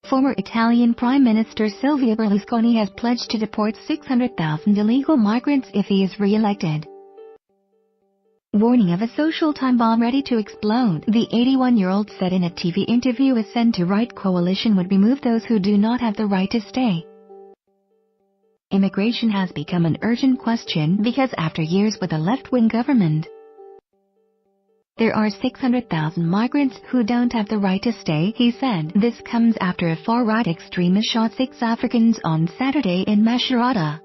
Former Italian Prime Minister Silvio Berlusconi has pledged to deport 600,000 illegal migrants if he is re-elected. Warning of a social time bomb ready to explode, the 81-year-old said in a TV interview a centre-right coalition would remove those who do not have the right to stay. Immigration has become an urgent question because after years with a left-wing government, there are 600,000 migrants who don't have the right to stay, he said. This comes after a far-right extremist shot 6 Africans on Saturday in Macerata,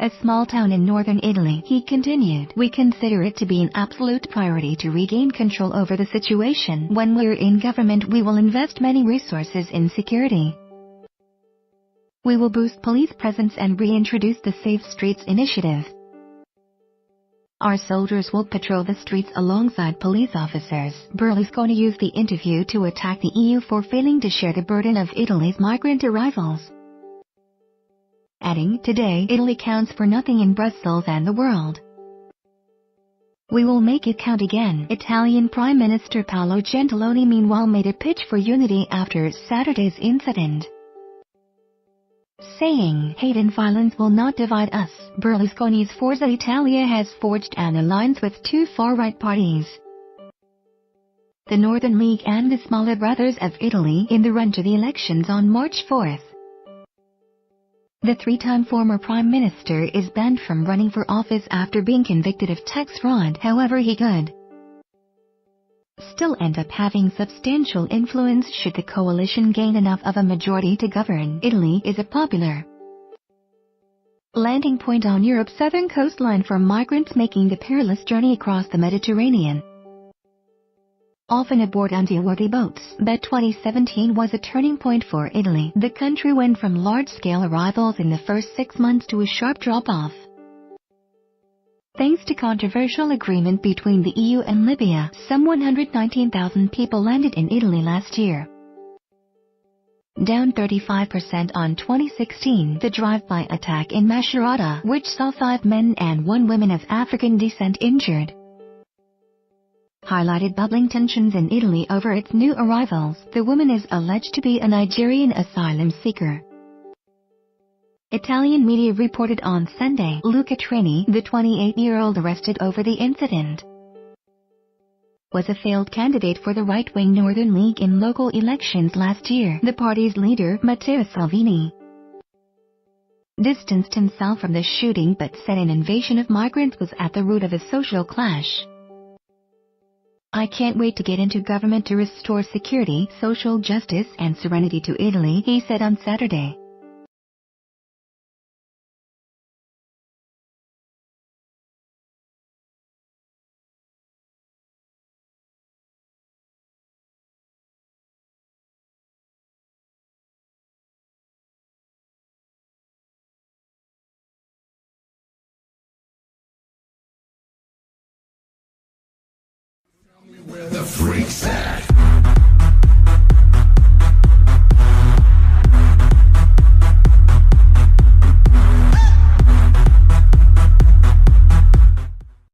a small town in northern Italy. He continued, "We consider it to be an absolute priority to regain control over the situation. When we're in government, we will invest many resources in security. We will boost police presence and reintroduce the Safe Streets initiative. Our soldiers will patrol the streets alongside police officers." Berlusconi used the interview to attack the EU for failing to share the burden of Italy's migrant arrivals, adding, "Today, Italy counts for nothing in Brussels and the world. We will make it count again." Italian Prime Minister Paolo Gentiloni meanwhile made a pitch for unity after Saturday's incident, saying, "Hate and violence will not divide us." Berlusconi's Forza Italia has forged an alliance with 2 far-right parties, the Northern League and the smaller Brothers of Italy, in the run to the elections on March 4. The 3-time former prime minister is banned from running for office after being convicted of tax fraud. However, he could still end up having substantial influence should the coalition gain enough of a majority to govern. Italy is a popular landing point on Europe's southern coastline for migrants making the perilous journey across the Mediterranean, often aboard unseaworthy boats. But 2017 was a turning point for Italy. The country went from large-scale arrivals in the first 6 months to a sharp drop-off, thanks to controversial agreement between the EU and Libya. Some 119,000 people landed in Italy last year, down 35% on 2016. The drive-by attack in Macerata, which saw 5 men and 1 woman of African descent injured, highlighted bubbling tensions in Italy over its new arrivals. The woman is alleged to be a Nigerian asylum seeker. Italian media reported on Sunday. Luca Trini, the 28-year-old arrested over the incident, was a failed candidate for the right-wing Northern League in local elections last year. The party's leader, Matteo Salvini, distanced himself from the shooting but said an invasion of migrants was at the root of a social clash. "I can't wait to get into government to restore security, social justice and serenity to Italy," he said on Saturday. Where the freaks at?